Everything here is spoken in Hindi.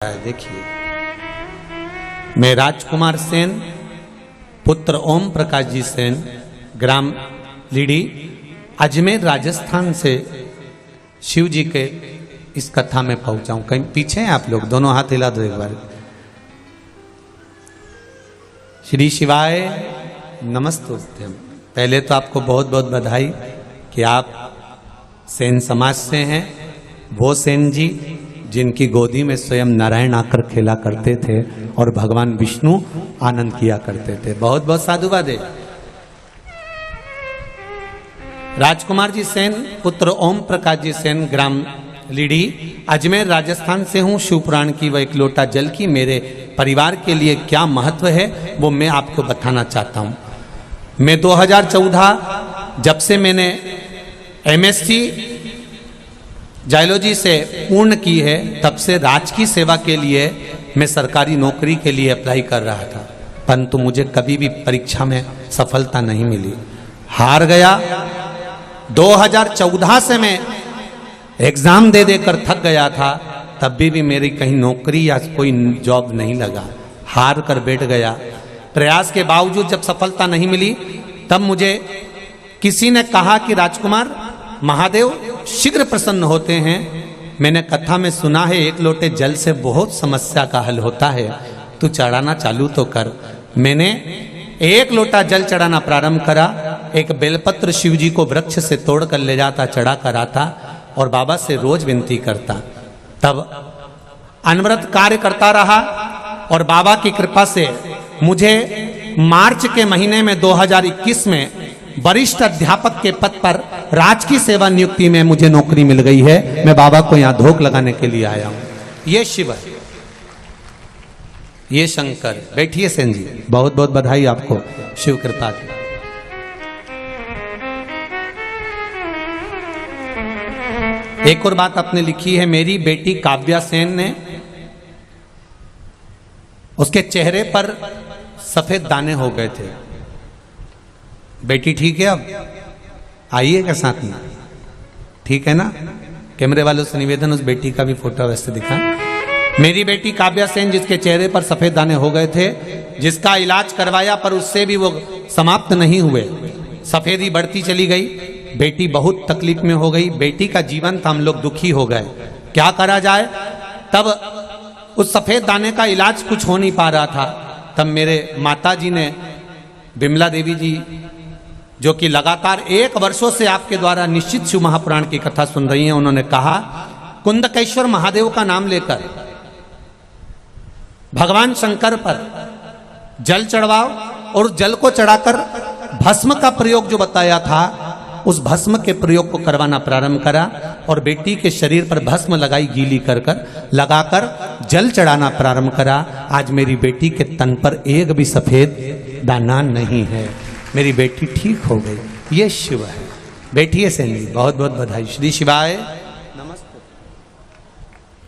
देखिए, मैं राजकुमार सेन पुत्र ओम प्रकाश जी सेन ग्राम लीडी अजमेर राजस्थान से शिव जी के इस कथा में पहुंचा हूं। कहीं पीछे हैं आप लोग, दोनों हाथ हिला दो एक बार। श्री शिवाय नमस्तुभ्यम। पहले तो आपको बहुत बहुत बधाई कि आप सेन समाज से हैं। वो सेन जी जिनकी गोदी में स्वयं नारायण आकर खेला करते थे और भगवान विष्णु आनंद किया करते थे। बहुत बहुत साधुवाद है। राजकुमार जी सेन पुत्र ओम प्रकाश जी सेन ग्राम लीडी अजमेर राजस्थान से हूँ। शिव पुराण की व एक लोटा जल की मेरे परिवार के लिए क्या महत्व है वो मैं आपको बताना चाहता हूँ। मैं 2014 जब से मैंने एमएससी जायोलॉजी से पूर्ण की है तब से राजकीय सेवा के लिए मैं सरकारी नौकरी के लिए अप्लाई कर रहा था, परंतु मुझे कभी भी परीक्षा में सफलता नहीं मिली, हार गया। 2014 से मैं एग्जाम दे देकर थक गया था, तब भी मेरी कहीं नौकरी या कोई जॉब नहीं लगा, हार कर बैठ गया। प्रयास के बावजूद जब सफलता नहीं मिली तब मुझे किसी ने कहा कि राजकुमार महादेव शीघ्र प्रसन्न होते हैं। मैंने कथा में सुना है एक लोटे जल से बहुत समस्या का हल होता है, तू चढ़ाना चालू तो कर। मैंने एक लोटा जल चढ़ाना प्रारंभ करा। एक बेलपत्र शिव जी को वृक्ष से तोड़ कर ले जाता, चढ़ा कर आता और बाबा से रोज विनती करता। तब अनवरत कार्य करता रहा और बाबा की कृपा से मुझे मार्च के महीने में 2021 में वरिष्ठ अध्यापक के पद पर राजकीय सेवा नियुक्ति में मुझे नौकरी मिल गई है। मैं बाबा को यहाँ धोख लगाने के लिए आया हूँ। ये शिव है, ये शंकर। बैठिए सेन जी, बहुत बहुत बधाई आपको शिव कृपा की। एक और बात आपने लिखी है, मेरी बेटी काव्या सेन ने, उसके चेहरे पर सफेद दाने हो गए थे। बेटी ठीक है? अब आइएगा साथ में, ठीक है ना? कैमरे वालों से निवेदन उस बेटी का भी फोटो वैसे दिखाएं। मेरी बेटी काव्या सेन जिसके चेहरे पर सफेद दाने हो गए थे, जिसका इलाज करवाया पर उससे भी वो समाप्त नहीं हुए, सफेदी बढ़ती चली गई। बेटी बहुत तकलीफ में हो गई, बेटी का जीवन था, हम लोग दुखी हो गए, क्या करा जाए। तब उस सफेद दाने का इलाज कुछ हो नहीं पा रहा था। तब मेरे माता जी ने, विमला देवी जी, जो कि लगातार 1 वर्षों से आपके द्वारा निश्चित शिव महापुराण की कथा सुन रही हैं, उन्होंने कहा कुंदकेश्वर महादेव का नाम लेकर भगवान शंकर पर जल चढ़वाओ और जल को चढ़ाकर भस्म का प्रयोग जो बताया था उस भस्म के प्रयोग को करवाना प्रारंभ करा और बेटी के शरीर पर भस्म लगाई, गीली कर लगाकर जल चढ़ाना प्रारंभ करा। आज मेरी बेटी के तन पर एक भी सफेद दाना नहीं है, मेरी बेटी ठीक हो गई। ये शिव है। बैठिए सेन जी, बहुत बहुत बधाई। श्री शिवाय।